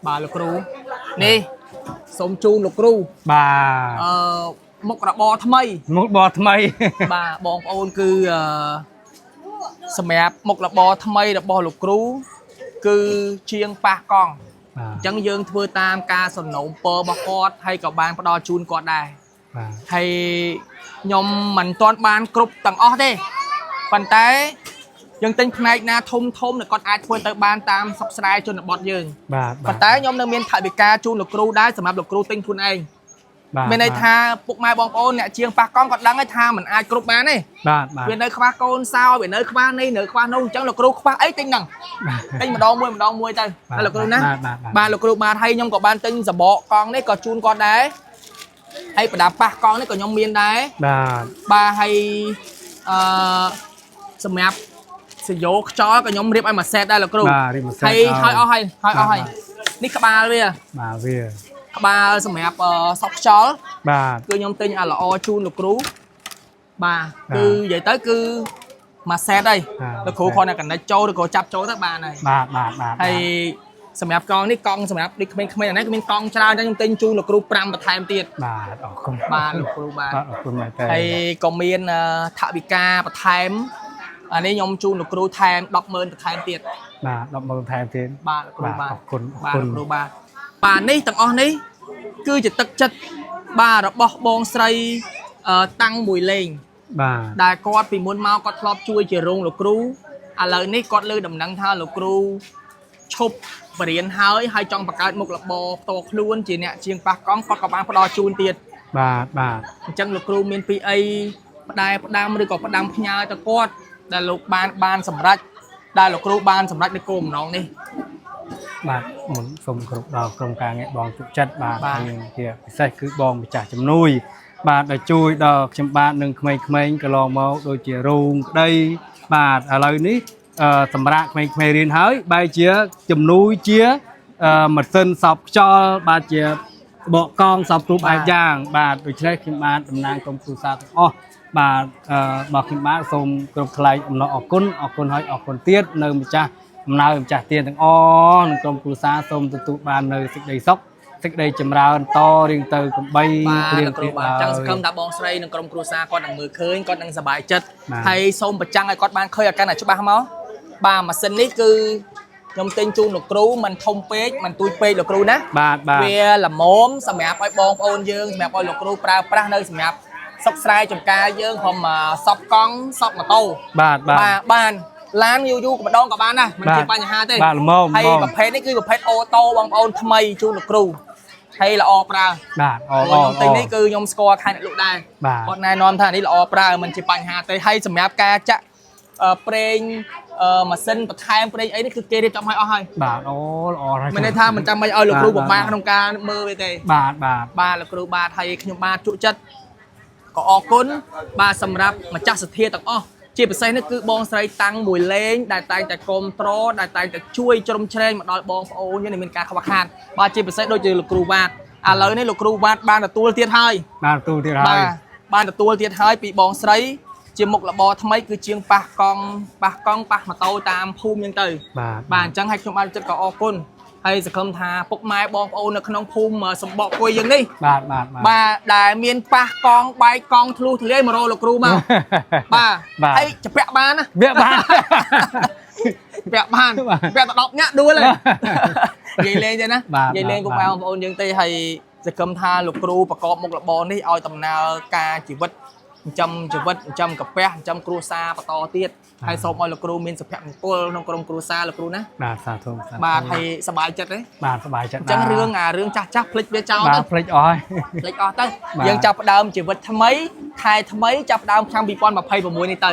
bà lục ru nè sống chu lục ru bà một là bò thay một bò thay bà bò ôn cứ sầm mẹp một là bò thay là bò lục ru cứ chiêng ba con chẳng dương thưa tam ca sồn nổ pơ bò cọt hay cả ban đo chun cọt đài hay nhom mình toàn ban cướp tầng o thế phần té dân tinh này na thôm thôm là con ai thưa tới ban tam sắp sai cho nó bọt dương phần té nhom đang miên thải bị ca chun lục ru đái sầm mẹp lục ru tinh thun anh bên đây tha phục mai bong ôn nè chiêng ba con còn đang ấy tha mình ai cướp bán này bên đây khoa con sao bên nơi khoa này nửa khoa nông chẳng lục ru khoa ấy tinh nằng tinh mà đo mui tay là lục ru nè ba lục ru ba thay nhom có ban tinh giờ bọ con đấy có chun con đấy hay phải đạp ba con đấy có nhom miên đấy ba hay sầm mẹp sử dụng chó có nhom riệp ai mà xe đây là kêu hay hay ní các ba về ba sầm mẹp sọc chó cứ nhom tinh là o chun lục rú ba cứ vậy tới cứ mà xe đây là khổ con này cần lấy trâu được có chắp trâu các bà này hay sầm mẹp con ní con sầm mẹp đi không này mình con tra cho nhom tinh chun lục rú pram và thay tiền ba lục rú ba hay còn miên thạ bị ca và thay anh ấy nhom chu lục ru tham đọc mơn tham tiền đọc mơn tham tiền ba lục ru ba ní tầng on ní cứ chỉ tật chất ba đó bọc bong say tăng mùi lên đại con vì muốn mau con lọp chui chỉ rung lục ru lời ní con lư đầm nắng tha lục ru chụp và điện hơi hai trong bạc một là bò to luôn chỉ nè chiên bạc con bán đo chun tiền chân lục ru miền pi ai đại đam rồi còn đam nhà cho con đại lục ban sầm rách đại lục ru ban sầm rách đi cùng nó đi muốn xong cục đào công ca nghe bong tụ chất bà kia sai cứ bong bị trả chấm nuôi bà đã chui đào chấm ba nâng khmei cái lò máu đôi chè rung đây bà ở lời ní sầm rách khmei riêng hới bay chia chấm nuôi chia mật sơn sọc cho bà chia bộ con sọc tụ bài giang bà đôi chơi khi bà tầm nang công phu sa bà khi bà xong cục lại nó ở côn hơi ở côn tiết nơi mình cha nào trả tiền thằng o trong cù sa xong tụ bàn nơi xích đầy sóc xích đầy chầm ra to riêng từ cũng bay riêng từ chẳng không đã bong say trong trong cù sa con đang mưa khơi con đang sờ bài chất hay xong bật trăng hay con ban khơi ở cái này cho ba máu ba mà sinh lý cứ nhom tên chu lục rú mình thông pê mình tui pê lục rú nè về là mồm sầm mẹp oi bong ôn dương mẹp oi lục rú pra nơi sầm mẹp sóc sai trong ca dương hôm mà sóc con sóc mà tô ban lán du của đón cả bạn này mình chỉ ba nhà hai thế hay gặp phê đấy cứ gặp phê ô tô bằng ôn tham mây chu lục ru hay là opera nhom tính đấy cứ nhom score khai lục đai con này non thằng đấy là opera mình chỉ ba nhà hai hay sầm mép ca chắc pren mà sinh bật hai pren ấy cứ kê đi trong hai hai mình đây tham mình trăm mấy ơi lục ru một ba trong ca mơ về tề ba lục ru ba hay nhom ba trụ chất có cún ba sầm rap mà chắc sự thiệt tặng chỉ phải nó cứ bong say tăng mùi lên đại tay tại control đại tay tại chui trong trên mà đòi bong ô như này mình cả không khan ba chỉ phải đôi chữ lục ru ba lời này lục ru ba ban là tua tiệt hai ban là tua tiệt hai bị bong say chỉ một là bò thay cứ chiêng ba con mà tôi tam phum nhân từ bàn chẳng hay trong ban chất có côn hay sẽ không thà bốc mai bong ô nó không phum mà sầm bọ quay dừng đi ba đại miền ba con bay con thu thử đây mà rồi lục ru mà ba hay chụp vẽ ban á vẽ tao đọc nhá đuôi lên vậy lên cho nó vậy lên cũng bao ôn dừng tây hay sẽ không thà lục ru và có một là bò đi oi tầm nào ca chỉ vật trăm cặp vẽ trăm cru sa và to tiết hay xong oi lục ru miền sập hẹn cô trong trong cru sa lục ru nè bà thầyสบายចិត្តចឹងរឿងចាស់ភ្លេចវាចោលទៅភ្លេចអស់ទៅយើងចាប់ដើមជីវិតថ្មីខែថ្មីចាប់ដើមឆ្នាំ2026នេះទៅ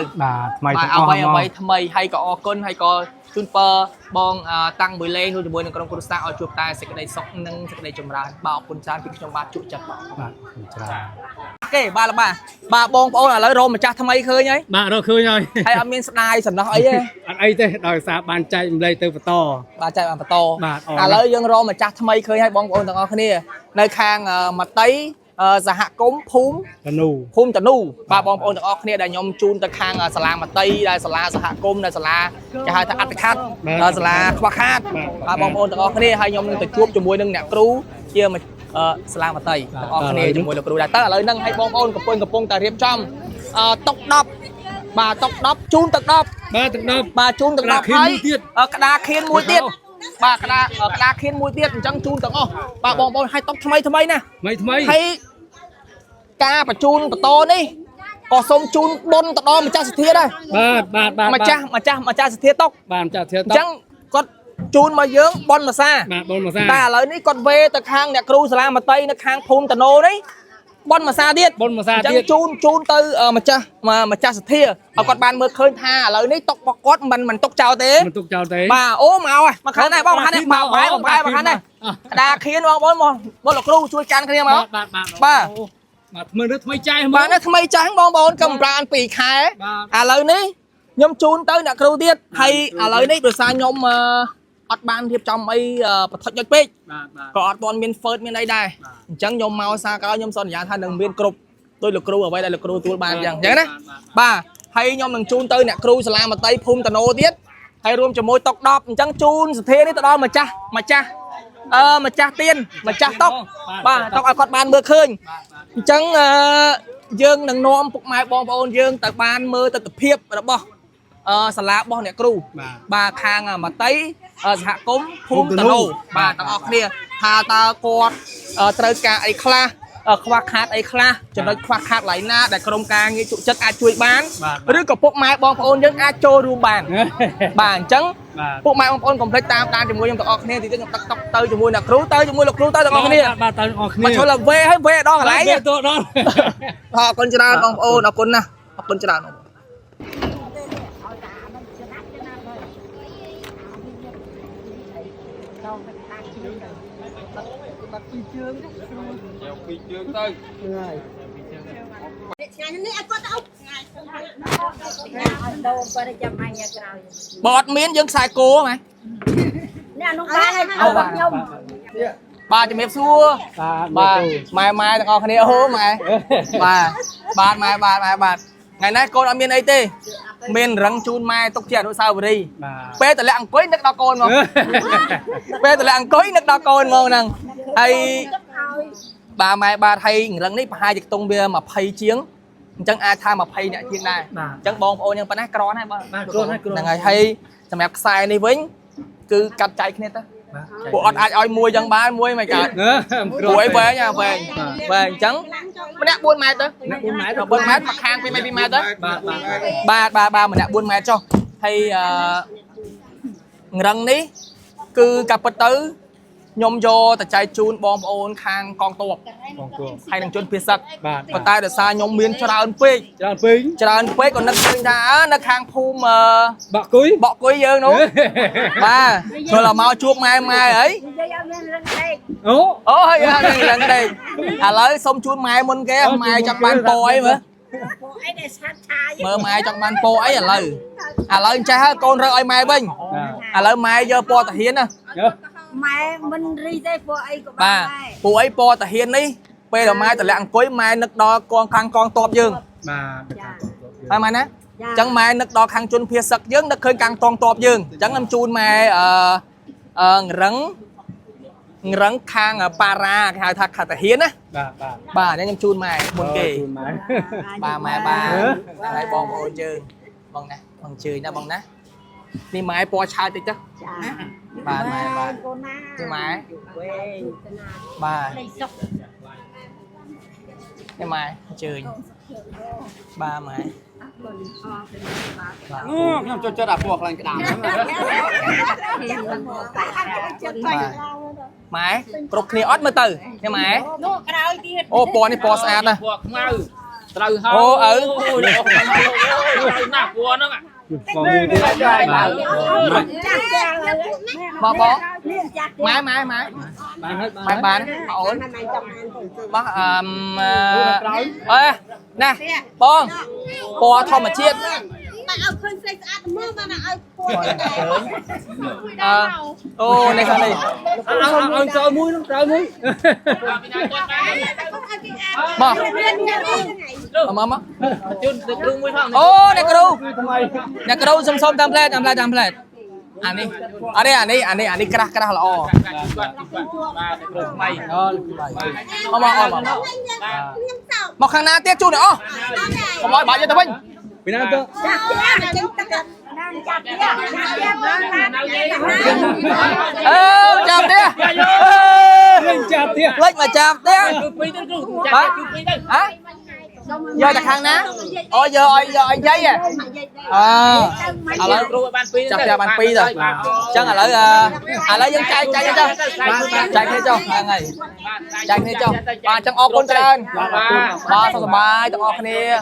បាទអ្វីថ្មីហើយក៏អរគុណហើយក៏ជូនពរបងតាំងមួយលេងជាមួយនឹងក្រុមគ្រួសារឲ្យជួបតែសេចក្តីសុខនិងសេចក្តីចម្រើនបាទអរគុណច្រើនពីខ្ញុំបាទជក់ចិត្តបាទច្រើនគេបាទបងប្អូនឥឡូវរមម្ចាស់ថ្មីឃើញហើយបាទរកឃើញហើយហើយអត់មានស្ដាយសំណោះអីទេអត់អីទេដោយសារបានចែកម្លែកទៅបន្តបាទចែកបានបន្តឥឡូវយើងរមម្ចាស់ថ្មីឃើញហើយបងប្អូនទាំងអស់គ្នានៅខាងមតី សហគមន៍ភូមិ តនូ ភូមិតនូបាទបងប្អូនទាំងអស់គ្នាដែលខ្ញុំជូនទៅខាងសាលាមត្តេយ្យដែលសាលាសហគមន៍ដែលសាលាគេហៅថាអត្តខាត់សាលាខ្វះខាតបាទបងប្អូនទាំងអស់គ្នាហើយខ្ញុំនឹងទៅជួបជាមួយនឹងអ្នកគ្រូជាសាលាមត្តេយ្យទាំងអស់គ្នាជាមួយលោកគ្រូដែរតើឥឡូវហ្នឹងឲ្យបងប្អូនកំពុងតែរៀបចំតុក10បាទតុក10ជូនទឹក10បាទទឹក10បាទជូនទឹក10ហើយក្តារខៀនមួយទៀតបាទក្តារខៀនមួយទៀតអញ្ចឹងជូនទាំងអស់បាទបងប្អូនឲ្យតុកថ្មីណាថ្មីហើយការបញ្ជូនបន្តនេះក៏សូមជូនបុណ្យទៅដល់ម្ចាស់សទ្ធាដែរបាទម្ចាស់សទ្ធាតុកបាទម្ចាស់សទ្ធាតុកអញ្ចឹងគាត់ជូនមកយើងបុណ្យភាសាបាទបុណ្យភាសាតែឥឡូវនេះគាត់វេទៅខាងអ្នកគ្រូសាលាមត្តេយ្យនៅខាងភូមិតណូនេះបុណ្យភាសាទៀតបុណ្យភាសាទៀតអញ្ចឹងជូនទៅម្ចាស់សទ្ធាឲ្យគាត់បានមើលឃើញថាឥឡូវនេះតុករបស់គាត់មិនទុកចោលទេបាទអូមកហើយមកខាងនេះបងខាងនេះមកបាយមកខាងនេះក្តារខៀនបងប្អូនមកលោកគ្រូជួយកាន់គ្នាមកបាទមើលនេះថ្មីចាស់បាទនេះថ្មីចាស់បងប្អូនកំប្រាន2ខែឥឡូវនេះខ្ញុំជូនទៅអ្នកគ្រូទៀតហើយឥឡូវនេះដោយសារខ្ញុំអត់បានរៀបចំអីបឋិតញុចពេកក៏អត់ទាន់មានហ្វឺតមានអីដែរអញ្ចឹងខ្ញុំមកសារក្រោយខ្ញុំសន្យាថានឹងមានគ្រប់ដោយលោកគ្រូអ្វីដែលលោកគ្រូទួលបានអញ្ចឹងណាបាទហើយខ្ញុំនឹងជូនទៅអ្នកគ្រូសាលាមត្តេយ្យភូមិតណូទៀតហើយរួមជាមួយតុក10អញ្ចឹងជូនសទ្ធានេះទៅដល់ម្ចាស់ទៀនម្ចាស់តុកបាទតុកឲ្យគាត់បានមើលឃើញអញ្ចឹងយើងនឹងនាំពុកម៉ែបងប្អូនយើងទៅបានមើលទស្សនវិជ្ជារបស់សាលារបស់អ្នកគ្រូបាទខាងមត្តេយ្យសហគមន៍ភូមិតណូបាទទាំងអស់គ្នាថាតើគាត់ត្រូវការអីខ្លះខ្វះខាតអីខ្លះចំណុចខ្វះខាតឡើយណាដែលក្រុមការងារជក់ចិត្តអាចជួយបានឬក៏ពុកម៉ែបងប្អូនយើងអាចចូលរួមបានបាទអញ្ចឹងពុកម៉ែបងប្អូនកុំភ្លេចតាមដានជាមួយខ្ញុំទាំងអស់គ្នាទីទៀតខ្ញុំទឹកទៅជាមួយអ្នកគ្រូទៅជាមួយលោកគ្រូទៅទាំងអស់គ្នាបាទទៅអស់គ្នាមកចូលវេឲ្យវេដល់កន្លែងទៅដល់អរគុណច្រើនបងប្អូនអរគុណណាស់អរគុណច្រើនពីជើងពីជើងទៅហើយថ្ងៃនេះឲ្យគាត់ទៅថ្ងៃដូរបើចាំអញក្រោយបើអត់មានយើងខ្សែគោហ្មងនេះនោះបានឲ្យខ្ញុំបាទជំរាបសួរបាទម៉ែទាំងអស់គ្នាអូម៉ែបាទម៉ែថ្ងៃនេះកូនអត់មានអីទេមានរឹងជូនម៉ែទុកជាអនុស្សាវរីយ៍ពេលតម្លាក់អង្គុយនឹកដល់កូនមកពេលតម្លាក់អង្គុយនឹកដល់កូនមកហ្នឹងហើយបាទម៉ែបាទហើយរឹងនេះប្រហែលជាខ្ទង់វា20ជាងអញ្ចឹងអាចថា20អ្នកជាងដែរអញ្ចឹងបងប្អូនយើងប៉ុណ្ណាក្រណាស់បាទហ្នឹងហើយសម្រាប់ខ្សែនេះវិញគឺកាត់ចែកគ្នាទៅពួកអត់អាចឲ្យមួយចឹងបានមួយមិនកើតព្រោះអីវែងអញ្ចឹងម្នាក់4ម៉ែត្រទៅ4ម៉ែត្រមកខាង2ម៉ែត្រទៅបាទម្នាក់4ម៉ែត្រចុះហើយរឹងនេះគឺកាប់ពិតទៅខ្ញុំយកទៅចែកជូនបងប្អូនខាងកងទ័ពហើយនឹងជនភៀសសឹកប៉ុន្តែដោយសារខ្ញុំមានច្រើនពេកក៏នឹកឃើញថានៅខាងភូមិបកគុយយើងនោះបាទចូលមកជួបម៉ែអីអូហើយរឹងដេកឥឡូវសុំជូនម៉ែមុនគេម៉ែចង់បានពអីមើលម៉ែចង់បានពអីឥឡូវអញ្ចេះហើយកូនរើឲ្យម៉ែវិញឥឡូវម៉ែយកពណ៌តាហ៊ានណាម៉ែមិនរីទេពណ៌អីក៏បានដែរពណ៌អីពណ៌តាហ៊ាននេះពេលដែលម៉ែតម្លាក់អង្គុយម៉ែនឹកដល់ខាងកងទ័ពយើងបាទម៉ែណាអញ្ចឹងម៉ែនឹកដល់ខាងជនភៀសសឹកយើងនឹកឃើញខាងកងទ័ពយើងអញ្ចឹងខ្ញុំជូនម៉ែរឹងខាងប៉ារ៉ាគេហៅថាខាតាហ៊ានណាបាទខ្ញុំជូនម៉ែមុនគេបាទម៉ែហើយបងប្អូនយើងបងណាបងជើញណាបងណានេះម៉ែពណ៌ឆើតតិចទៅបាទម៉ែនេះម៉ែបាទនេះម៉ែជើញបាទម៉ែខ្ញុំចូលចិត្តអាពណ៌ខ្លាំងក្តាមម៉ែគ្រប់គ្នាអត់មើលទៅនេះម៉ែនោះក្រោយទៀតអូពណ៌នេះពណ៌ស្អាតណាស់ពណ៌ខ្មៅត្រូវហើយអូឪណាស់ពណ៌ហ្នឹងបងម៉ែបានអូនបោះណាបងពណ៌ធម្មជាតិ bạn ao khơi xây ăn mưa mà là ao ô này sao đây ông trời mũi nó trời mũi mà mà ô này cái đâu xôm xôm tam plate anh đi kerah lo mà khang na tiếc chu nữa không nói bạn cho tao binh vì nào tôi chạm tia chạp tiền lấy mà chạm tia hả giờ chặt hàng ná giờ anh giấy lấy chặt ra bàn pi rồi chắc là lấy dân chạy cho chạy thế cho hàng ngày chạy thế cho bà chẳng ọc con trơn bà sao mà ai tao ọc nè